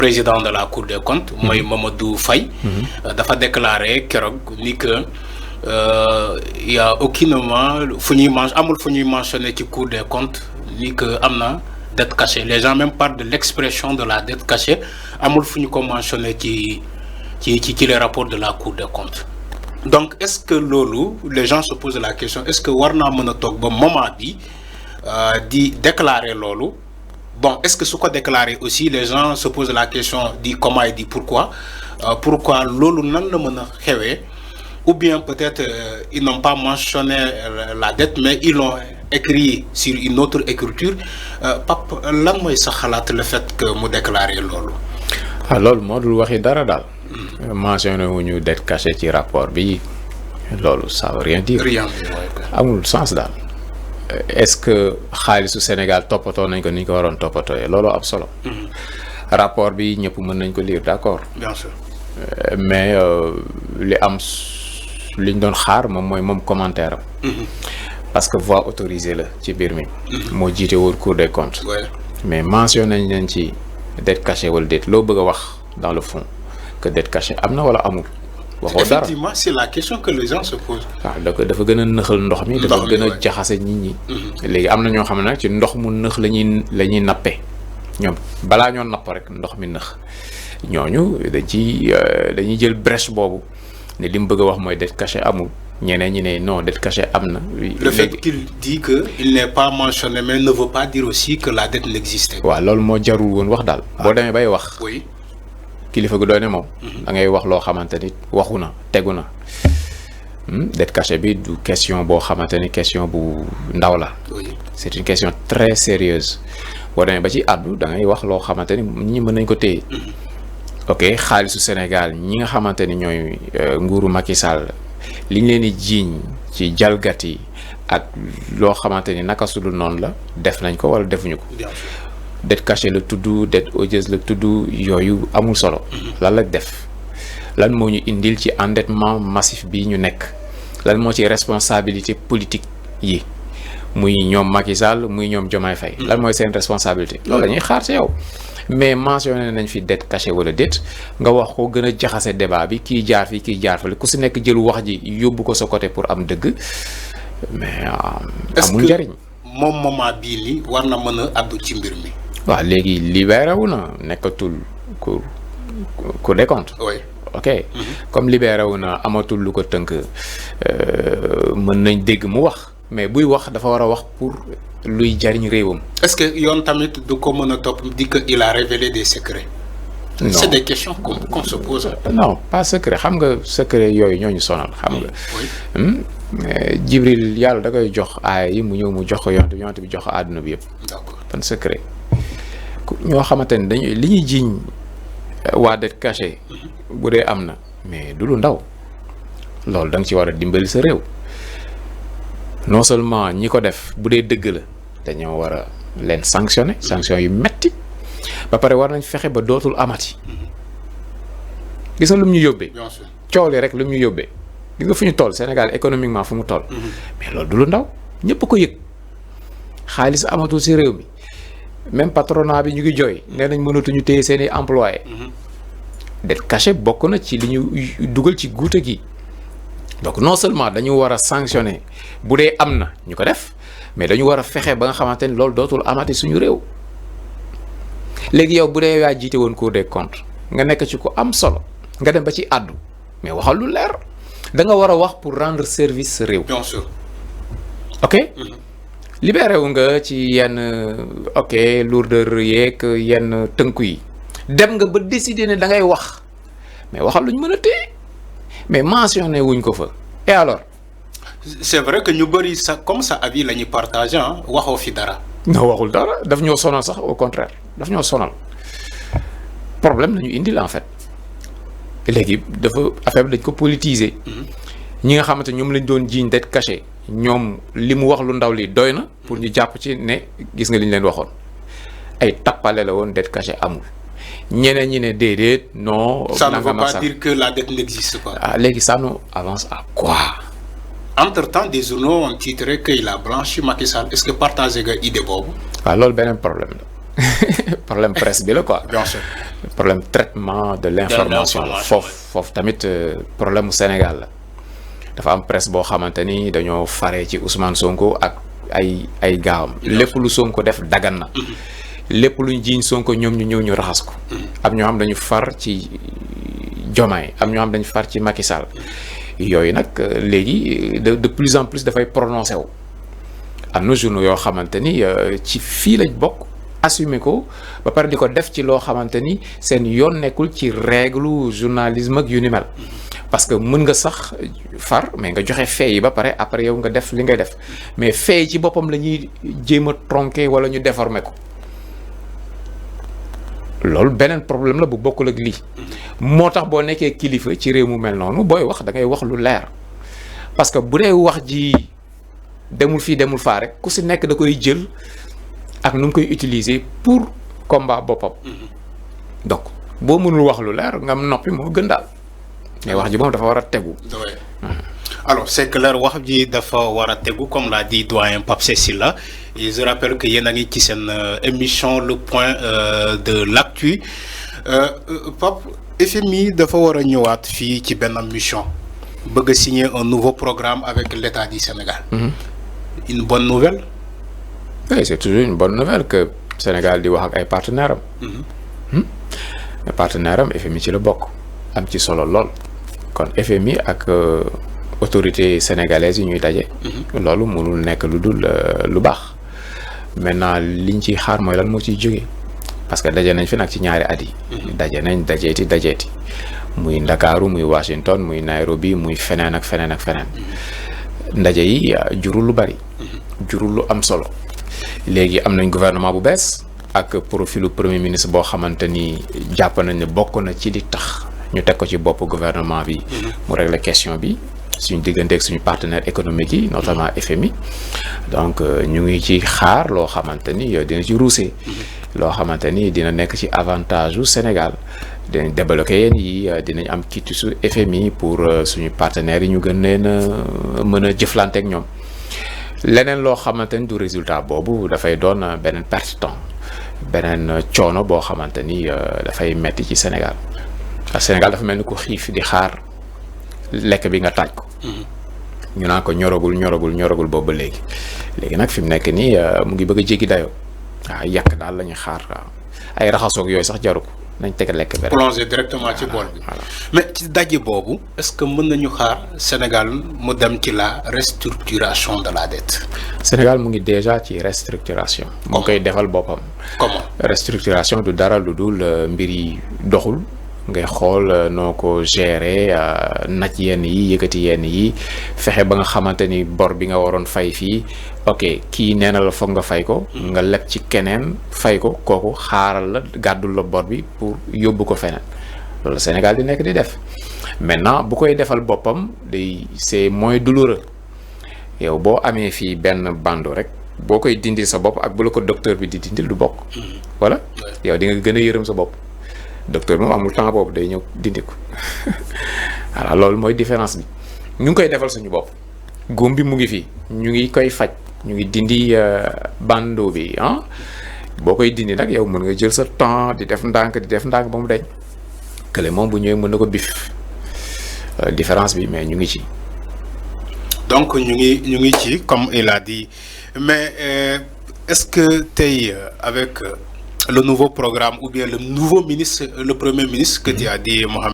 président de la Cour des comptes mooy Mamadou Faye dafa déclaré keroog ni que il y a aucunement amul fu ñuy mentionné ci Cour des comptes ni que am na dette cachée. Les gens même parlent de l'expression de la dette cachée amul fu ñu ko mentionné ci les rapports de la Cour des comptes. Donc est-ce que loolu les gens se posent la question, est-ce que war naa mën a toog ba moment bi di déclarer loolu? Bon, est-ce que ce qu'on déclaré aussi, les gens se posent la question, dit comment et dit pourquoi loolu nan la mën a xewee, ou bien peut-être ils n'ont pas mentionné la dette mais ils l'ont écrit sur une autre écriture. Pape, lan mooy sa xalaat le fait que mu déclaré loolu? Loolu moo dul waxi dara daal. Mentionné wuñu dette cachée ci rapport bi, loolu ça veut rien dire. Amul sens daal. Est-ce que xaalisu Sénégal toppatoo nañ ko ni ñu ko waroon toppatooyee loolu am solo. Rapport bi ñëpp mën nañ ko lire d'accord. Bien sûr. Mais liñ doon xaar moom commentaire am. Parce que voix autorisée la ci biir mi. moo jiite woon Cour des comptes. Mais mentionné nañ ci dette cachée wala déet loo bëgg a wax dans le fond que dette cachée am na wala amul. Effectivement, c'est la question que les gens se posent. dafa gën a nëxal ndox mi. dafa gën a jaxase nit ñi. léegi am na ñoo xam ne nag ci ndox mu nëx la ñuy nappe ñoom balaa ñoo napp rek ndox mi nëx ñooñu dañuy jël brèche boobu ne li mu bëgg a wax mooy dette cachée amul ñeneen ñi ne non dette cachée am na. Le fait qu'il dit que il n'est pas mentionné mais ne veut pas dire aussi que la dette n'existait. waaw loolu moo jarul woon wax daal. boo demee bay wax. Oui. kilifa gu doy ne moom. da ngay wax loo xamante ni waxu na tegu na. dette cachée bi du question boo xamante ni question bu ndaw la. c'est une question très sérieuse boo demee ba ci àddu da ngay wax loo xamante ni ñi mën nañ ko téye. ok xaalisu Sénégal ñi nga xamante ni ñooy nguuru Macky Sall liñ leen di jiiñ ci jalgati ak loo xamante ni naka sudul noonu la def nañ ko wala defuñu ko. dette cachée la tudd dette odieuse la tudd yooyu amul solo. lan la def lan moo ñu indil ci endettement massif bi ñu nekk lan moo ci responsabilité politique yi muy ñoom Macky Sall muy ñoom Diomaye Faye. lan mooy seen responsabilité. loolu la ñuy xaar ci yow mais mentionné nañ fi dette cachée wala déet nga wax ko gën a jaxase débat bi kii jaar fii kii jaar fale ku si nekk jël wax ji yóbbu ko sa côté pour am dëgg mais amul njariñ. moom moment bii nii war na mën a addu ci mbir mi. waaw léegi libéré wu na nekkatul Cour des comptes. oui ok. comme libéré wu na amatul lu ko tënk mën nañ dégg mu wax mais buy wax dafa war a wax pour luy jariñ réewam. est-ce que yoon tamit du ko mën a topp di que il a révélé des secrets. non c'est des questions qu'on se pose. non pas secret xam nga secret yooyu ñooñu sonal xam nga. Jibril yàlla da koy jox aaya yi mu ñëw mu jox ko yonent bi jox ko àdduna bi yëpp. d'accord ban secret. ñoo xamante ne dañuy li ñuy jiiñ waa dette cachée bu dee am na mais du lu ndaw loolu da nga ci war a dimbali sa réew non seulement ñi ko def bu dee dëgg la dañoo war a leen sanctionner sanction yu metti ba pare war nañ fexe ba dootul amati gis nga lu mu ñu yóbbee. bien sûr coow li rek lu mu ñu yóbbee gis nga fu ñu toll Sénégal économiquement fu mu toll. mais loolu du lu ndaw ñëpp ko yëg xaalis amatul ci réew mi. même patronat bi ñu ngi jooy nee nañ mënatuñu téye seeni employés. dette cachée bokk na ci li ñu dugal ci guute gi donc non seulement dañu war a sanctionner bu dee am na ñu ko def mais dañu war a fexe ba nga xamante ni loolu dootul amati suñu réew. léegi yow bu dee yaa jiite woon Cour des comptes nga nekk ci ko am solo nga dem ba ci àddu mais waxal lu leer da nga war a wax pour rendre service sa réew. bien sûr. ok. libéré wu nga ci yenn ok lourdeur yeeg yenn tënku yi dem nga ba décider ne da ngay wax mais waxal lu ñu mën a téye mais mentionné wuñ ko fa et alors. c'est vrai que ñu bëri sa comme ça avis la ñuy partagé waxoo fi dara. non waxul dara daf ñoo sonal sax au contraire daf ñoo sonal problème la ñu indil en fait léegi dafa affaire bi dañ ko politiser. ñi nga xamante ñoom lañ doon jiiñ dette cachée ñoom li mu wax lu ndaw li doy na pour ñu jàpp ci ne gis nga li ñu leen waxoon ay tappale la woon dette cachée amul ñeneen ñi ne déedéet non. ça ne veut pas dire que la dette n'existe pas. ah léegi ça nous avance à quoi. entre-temps des journaux ont titré qu'il a blanchi Macky Sall est-ce que partagé nga idée boobu. waaw loolu beneen problème problème presse bi la quoi. Bien sûr. Problème traitement de l'information la foofu tamit problème mu Sénégal la dafa am presse boo xamante ni dañoo faree ci Ousmane Sonko ak ay gaawam lépp lu Sonko def dagan na lépp luñ jiiñ Sonko ñoom ñu ñëw ñu raxas ko am ñoo xam dañu far ci Diomaye am ñoo xam dañu far ci Macky Sall yooyu nag léegi de plus en plus dafay prononcé wu am na journaux yoo xamante ni ci fii lañ bokk assumer ko ba pare di ko def ci loo xamante ni seen yoon nekkul ci règle journalisme ak yu ni mel parce que mën nga sax far mais nga joxe fee yi ba pare après yow nga def li ngay def mais fee yi ci boppam la ñuy jéem a tronquer wala ñu déformer ko loolu beneen problème la bu bokkul ak lii moo tax boo nekkee kilifa ci réew mu mel noonu booy wax da ngay wax lu leer parce que bu dee wax ji demul fii demul faa rek ku si nekk da koy jël ak nu mu koy utiliser pour combat boppam donc boo mënul wax lu leer nga noppi moo gën daal mais wax ji moom dafa war a tegu. Alors c'est clair wax ji dafa war a tegu comme l'a dit doyen Pape Cécile et je rappelle que yéen a ngi ci seen émission le point de l'actu Pape FMI dafa war a ñëwaat fii ci benn mission bëgg a signer un nouveau programme avec l'État du Sénégal. Une bonne nouvelle. Oui, c'est toujours une bonne nouvelle que Sénégal di wax ak ay partenaires am. Partenaire am FMI ci la bokk am ci solo lool kon FMI ak autorités sénégalaises yi ñuy daje. loolu mënul nekk lu dul lu baax maintenant liñ ciy xaar mooy lan moo ciy jógee parce que daje nañ fi nag ci ñaari at yi. daje nañ dajeeti muy Ndakaaru muy Washington muy Nairobi muy feneen ak feneen ak feneen ndaje yi jurul lu bari. jurul lu am solo léegi am nañ gouvernement bu bees ak profilu premier ministre boo xamante ni jàpp nañ ne bokk na ci li tax ñu teg ko ci bopp gouvernement bi mu régler question bi suñu diggante ak suñu partenaires économiques yi notamment FMI donc ñu ngi ci xaar loo xamante ni dina ci ruusee loo xamante ni dina nekk ci avantage u Sénégal dinañ débloqué yéen yi dinañ am kiitu su FMI pour suñu partenaires yi ñu gën leen a mën a jëflante ak ñoom leneen loo xamante ni du résultat boobu dafay doon beneen perte temps beneen coono boo xamante ni dafay metti ci Sénégal parce que Sénégal dafa mel ni ku xiif di xaar lekk bi nga taaj ko ñu naan ko ñoragul boobu ba léegi nag fi mu nekk nii mu ngi bëgg a jéggi dayoo waaw yàq daal la ñuy xaar waaw ay raxasoog yooyu sax jaru ko nañ teg lekk bi plonger directement ci bool bi mais ci daje boobu est-ce que mën nañu xaar Sénégal mu dem ci la restructuration de la dette. Sénégal mu ngi déjà ci restructuration. mu koy defal boppam. comment restructuration du dara lu dul mbir yi doxul ngay xool noo ko gérer naj yenn yi yëkkati yenn yi fexe ba nga xamante ni bor bi nga waroon fay fii ok kii nee na la foog nga fay ko. nga leb ci keneen fay ko kooku xaaral la gàddul la bor bi pour yóbbu ko feneen loolu Sénégal di nekk di def maintenant bu koy defal boppam c'est moins douloureux yow boo amee fii benn bando rek boo koy dindil sa bopp ak bu la ko docteur bi di dindil du bokk. voilà yow di nga gën a yërëm sa bopp. docteur moom amul temps boobu day ñëw dindi ko voilà loolu mooy différence bi ñu ngi koy defal suñu bopp góom bi mu ngi fii ñu ngi koy faj ñu ngi dindi bando bi boo koy dindi nag yow mën nga jël sa temps di def ndànk ba mu deñ kële moom bu ñëwee mën na ko bif différence bi mais ñu ngi ci. donc ñu ngi ci comme il a dit mais est-ce que tey avec le nouveau programme ou bien le nouveau ministre le premier ministre que tu as dit Mohamed